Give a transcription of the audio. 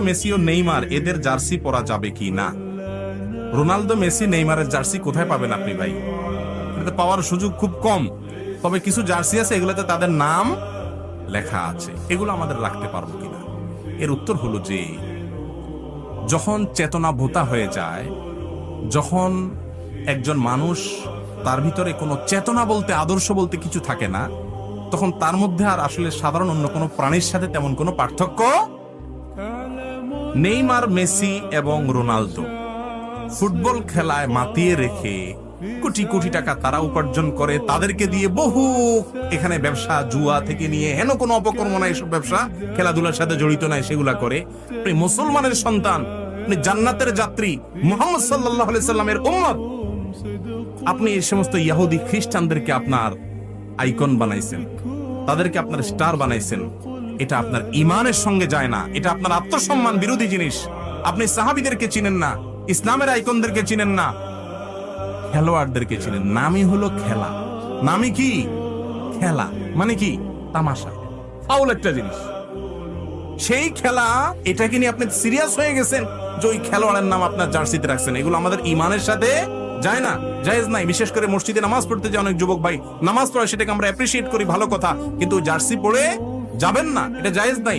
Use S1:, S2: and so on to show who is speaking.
S1: Messi ও Neymar এদের jersey পরা যাবে কি না? রোনালদো, মেসি, নেইমারের জার্সি কোথায় পাবেন আপনি ভাই? এটা পাওয়ার সুযোগ খুব কম। তবে কিছু জার্সি আছে, এগুলোতে তাদের নাম লেখা আছে, এগুলো আমাদের রাখতে পারবো কিনা? এর উত্তর হলো যে যখন চেতনা ভোতা হয়ে যায়, যখন একজন মানুষ, তার ভিতরে কোনো চেতনা বলতে, আদর্শ বলতে কিছু থাকে না, তখন তার মধ্যে আর আসলে সাধারণ অন্য কোনো প্রাণীর সাথে তেমন কোনো পার্থক্য। নেইমার, মেসি এবং রোনালদো ফুটবল খেলায় মাতিয়ে রেখে কোটি কোটি টাকা তারা উপার্জন করে, তাদেরকে দিয়ে বহু এখানে ব্যবসা, জুয়া থেকে নিয়ে হেন কোনো অপকর্ম নাই, এসব ব্যবসা খেলাধুলার সাথে জড়িত নাই, সেগুলা করে। আপনি মুসলমানের সন্তান, আপনি জান্নাতের যাত্রী, মুহাম্মদ সাল্লাল্লাহু আলাইহি সাল্লামের উম্মত, আপনি এই সমস্ত ইহুদি খ্রিস্টানদেরকে আপনার আইকন বানাইছেন, তাদেরকে আপনার স্টার বানাইছেন। এটা আপনার ইমানের সঙ্গে যায় না, এটা আপনার আত্মসম্মান বিরোধী জিনিস। আপনি সাহাবীদেরকে চিনেন না, ইসলামের আইকনদেরকে চিনেন না, খেলোয়াড়দেরকে চিনেন। নামই হলো খেলা। নামই কি? খেলা। মানে কি? তামাশা, ফাউল একটা জিনিস। সেই খেলা, এটাকে নিয়ে আপনি সিরিয়াস হয়ে গেছেন যে ওই খেলোয়াড়ের নাম আপনার জার্সিতে রাখছেন। এগুলো আমাদের ইমানের সাথে যায় না, জায়েজ নাই। বিশেষ করে মসজিদে নামাজ পড়তে যে অনেক যুবক ভাই নামাজ পড়ে, সেটাকে আমরা অ্যাপ্রিসিয়েট করি, ভালো কথা, কিন্তু জার্সি পরে যাবেন না, এটা জায়েজ নাই।